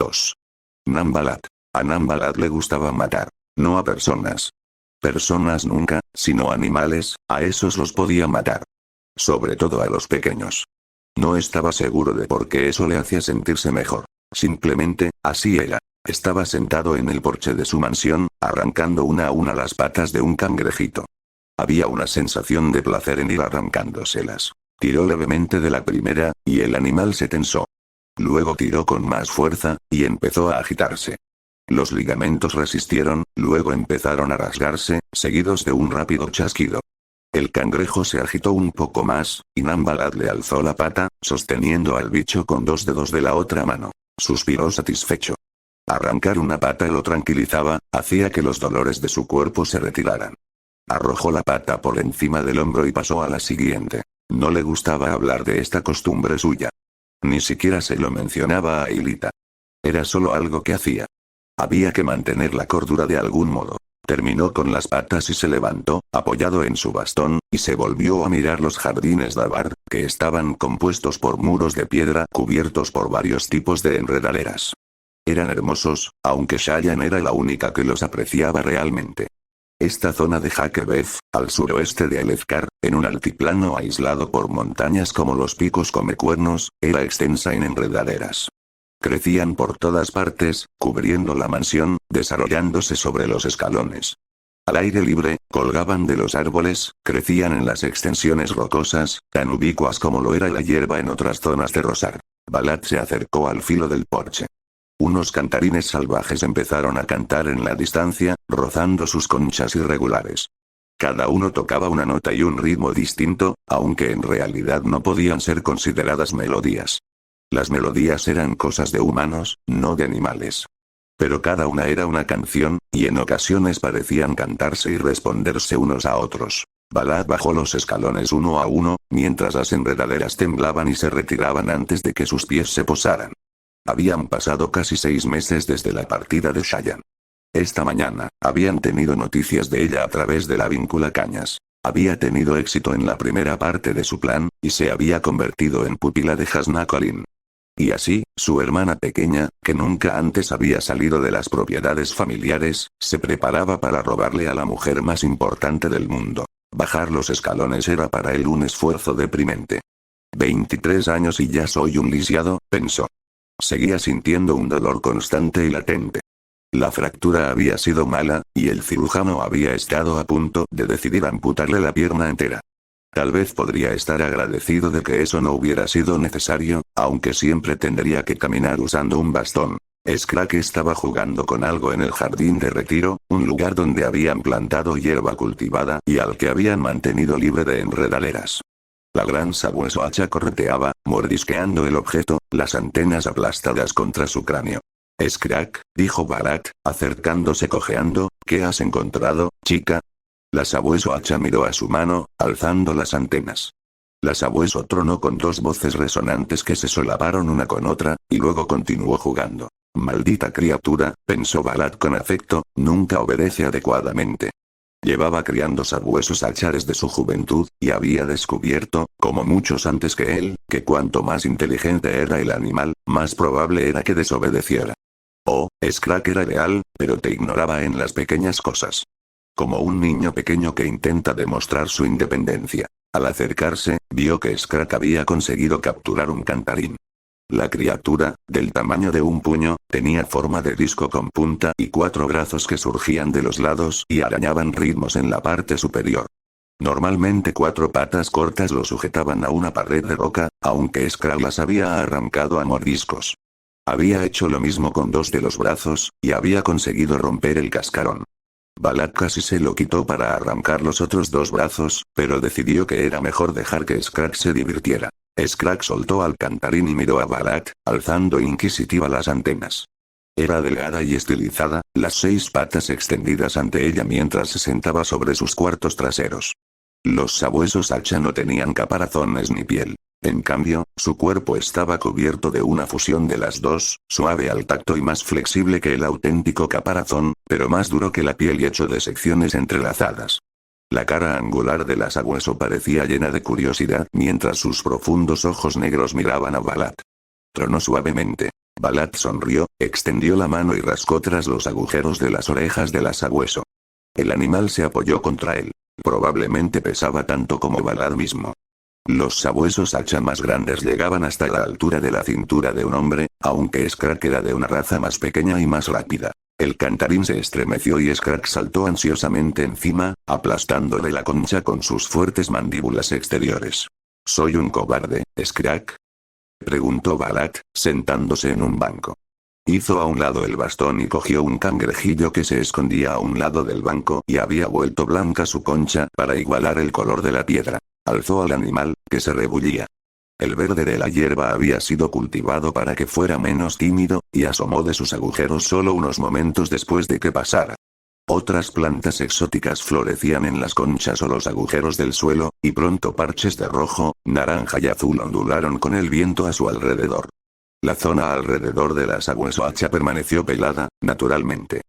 2. Nambalat. A Nambalat le gustaba matar. No a personas. Personas nunca, sino animales, a esos los podía matar. Sobre todo a los pequeños. No estaba seguro de por qué eso le hacía sentirse mejor. Simplemente, así era. Estaba sentado en el porche de su mansión, arrancando una a una las patas de un cangrejito. Había una sensación de placer en ir arrancándoselas. Tiró levemente de la primera, y el animal se tensó. Luego tiró con más fuerza, y empezó a agitarse. Los ligamentos resistieron, luego empezaron a rasgarse, seguidos de un rápido chasquido. El cangrejo se agitó un poco más, y Nambalat le alzó la pata, sosteniendo al bicho con 2 dedos de la otra mano. Suspiró satisfecho. Arrancar una pata lo tranquilizaba, hacía que los dolores de su cuerpo se retiraran. Arrojó la pata por encima del hombro y pasó a la siguiente. No le gustaba hablar de esta costumbre suya. Ni siquiera se lo mencionaba a Aelita. Era solo algo que hacía. Había que mantener la cordura de algún modo. Terminó con las patas y se levantó, apoyado en su bastón, y se volvió a mirar los jardines de Avar, que estaban compuestos por muros de piedra cubiertos por varios tipos de enredaderas. Eran hermosos, aunque Shayan era la única que los apreciaba realmente. Esta zona de Hakebef, al suroeste de Alefkar, en un altiplano aislado por montañas como los picos Comecuernos, era extensa en enredaderas. Crecían por todas partes, cubriendo la mansión, desarrollándose sobre los escalones. Al aire libre, colgaban de los árboles, crecían en las extensiones rocosas, tan ubicuas como lo era la hierba en otras zonas de Rosar. Balat se acercó al filo del porche. Unos cantarines salvajes empezaron a cantar en la distancia, rozando sus conchas irregulares. Cada uno tocaba una nota y un ritmo distinto, aunque en realidad no podían ser consideradas melodías. Las melodías eran cosas de humanos, no de animales. Pero cada una era una canción, y en ocasiones parecían cantarse y responderse unos a otros. Balat bajó los escalones uno a uno, mientras las enredaderas temblaban y se retiraban antes de que sus pies se posaran. Habían pasado casi 6 meses desde la partida de Shayan. Esta mañana, habían tenido noticias de ella a través de la víncula Cañas. Había tenido éxito en la primera parte de su plan, y se había convertido en pupila de Hasnakolin. Y así, su hermana pequeña, que nunca antes había salido de las propiedades familiares, se preparaba para robarle a la mujer más importante del mundo. Bajar los escalones era para él un esfuerzo deprimente. 23 años y ya soy un lisiado, pensó. Seguía sintiendo un dolor constante y latente. La fractura había sido mala, y el cirujano había estado a punto de decidir amputarle la pierna entera. Tal vez podría estar agradecido de que eso no hubiera sido necesario, aunque siempre tendría que caminar usando un bastón. Skrak estaba jugando con algo en el jardín de retiro, un lugar donde habían plantado hierba cultivada y al que habían mantenido libre de enredaderas. La gran sabueso hacha correteaba, mordisqueando el objeto, las antenas aplastadas contra su cráneo. Skrak, dijo Balat, acercándose cojeando, ¿qué has encontrado, chica? La sabueso hacha miró a su mano, alzando las antenas. La sabueso tronó con 2 voces resonantes que se solaparon una con otra, y luego continuó jugando. Maldita criatura, pensó Balat con afecto, nunca obedece adecuadamente. Llevaba criando sabuesos hacha desde su juventud, y había descubierto, como muchos antes que él, que cuanto más inteligente era el animal, más probable era que desobedeciera. Oh, Skrak era leal, pero te ignoraba en las pequeñas cosas. Como un niño pequeño que intenta demostrar su independencia. Al acercarse, vio que Skrak había conseguido capturar un cantarín. La criatura, del tamaño de un puño, tenía forma de disco con punta y 4 brazos que surgían de los lados y arañaban ritmos en la parte superior. Normalmente 4 patas cortas lo sujetaban a una pared de roca, aunque Skrak las había arrancado a mordiscos. Había hecho lo mismo con 2 de los brazos, y había conseguido romper el cascarón. Balat casi se lo quitó para arrancar los otros 2 brazos, pero decidió que era mejor dejar que Skrak se divirtiera. Skrak soltó al cantarín y miró a Balat, alzando inquisitiva las antenas. Era delgada y estilizada, las 6 patas extendidas ante ella mientras se sentaba sobre sus cuartos traseros. Los sabuesos hacha no tenían caparazones ni piel. En cambio, su cuerpo estaba cubierto de una fusión de las dos, suave al tacto y más flexible que el auténtico caparazón, pero más duro que la piel y hecho de secciones entrelazadas. La cara angular de la sabueso parecía llena de curiosidad mientras sus profundos ojos negros miraban a Balat. Tronó suavemente. Balat sonrió, extendió la mano y rascó tras los agujeros de las orejas del asabueso. El animal se apoyó contra él. Probablemente pesaba tanto como Balat mismo. Los sabuesos hacha más grandes llegaban hasta la altura de la cintura de un hombre, aunque Scratch era de una raza más pequeña y más rápida. El cantarín se estremeció y Scratch saltó ansiosamente encima, aplastándole la concha con sus fuertes mandíbulas exteriores. ¿Soy un cobarde, Scratch?, preguntó Balat, sentándose en un banco. Hizo a un lado el bastón y cogió un cangrejillo que se escondía a un lado del banco y había vuelto blanca su concha para igualar el color de la piedra. Alzó al animal, que se rebullía. El verde de la hierba había sido cultivado para que fuera menos tímido, y asomó de sus agujeros solo unos momentos después de que pasara. Otras plantas exóticas florecían en las conchas o los agujeros del suelo, y pronto parches de rojo, naranja y azul ondularon con el viento a su alrededor. La zona alrededor de la sabueso hacha permaneció pelada, naturalmente.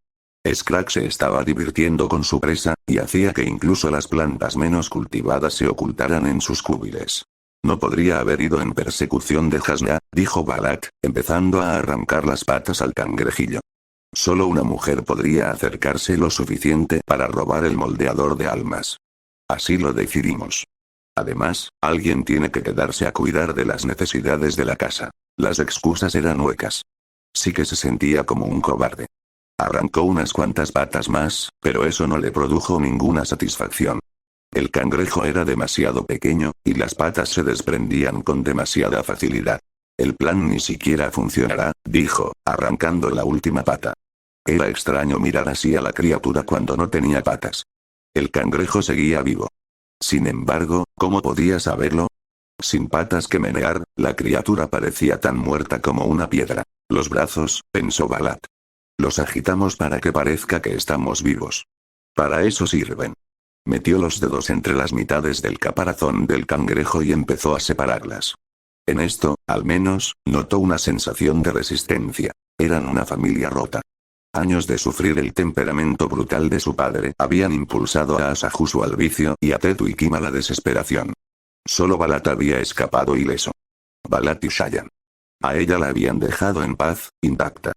Scratch se estaba divirtiendo con su presa, y hacía que incluso las plantas menos cultivadas se ocultaran en sus cúbiles. No podría haber ido en persecución de Hasna, dijo Balat, empezando a arrancar las patas al cangrejillo. Solo una mujer podría acercarse lo suficiente para robar el moldeador de almas. Así lo decidimos. Además, alguien tiene que quedarse a cuidar de las necesidades de la casa. Las excusas eran huecas. Sí que se sentía como un cobarde. Arrancó unas cuantas patas más, pero eso no le produjo ninguna satisfacción. El cangrejo era demasiado pequeño, y las patas se desprendían con demasiada facilidad. El plan ni siquiera funcionará, dijo, arrancando la última pata. Era extraño mirar así a la criatura cuando no tenía patas. El cangrejo seguía vivo. Sin embargo, ¿cómo podía saberlo? Sin patas que menear, la criatura parecía tan muerta como una piedra. Los brazos, pensó Balat. Los agitamos para que parezca que estamos vivos. Para eso sirven. Metió los dedos entre las mitades del caparazón del cangrejo y empezó a separarlas. En esto, al menos, notó una sensación de resistencia. Eran una familia rota. Años de sufrir el temperamento brutal de su padre habían impulsado a Asajusu al vicio y a Tetuikim a la desesperación. Solo Balat había escapado ileso. Balat y Shayan. A ella la habían dejado en paz, intacta.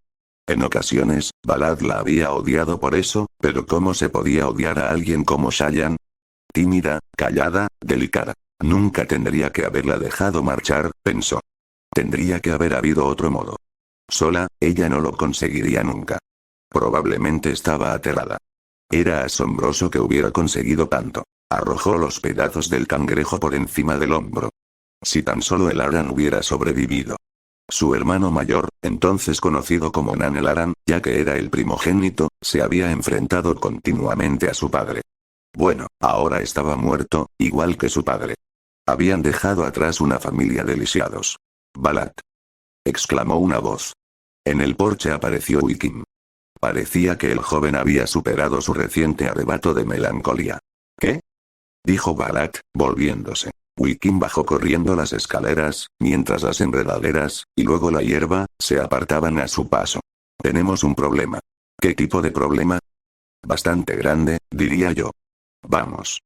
En ocasiones, Balat la había odiado por eso, pero ¿cómo se podía odiar a alguien como Shayan? Tímida, callada, delicada. Nunca tendría que haberla dejado marchar, pensó. Tendría que haber habido otro modo. Sola, ella no lo conseguiría nunca. Probablemente estaba aterrada. Era asombroso que hubiera conseguido tanto. Arrojó los pedazos del cangrejo por encima del hombro. Si tan solo el Aran hubiera sobrevivido. Su hermano mayor, entonces conocido como Nan el Aran, ya que era el primogénito, se había enfrentado continuamente a su padre. Bueno, ahora estaba muerto, igual que su padre. Habían dejado atrás una familia de lisiados. Balat. Exclamó una voz. En el porche apareció Wikim. Parecía que el joven había superado su reciente arrebato de melancolía. ¿Qué?, dijo Balat, volviéndose. Wikim bajó corriendo las escaleras, mientras las enredaderas, y luego la hierba, se apartaban a su paso. Tenemos un problema. ¿Qué tipo de problema? Bastante grande, diría yo. Vamos.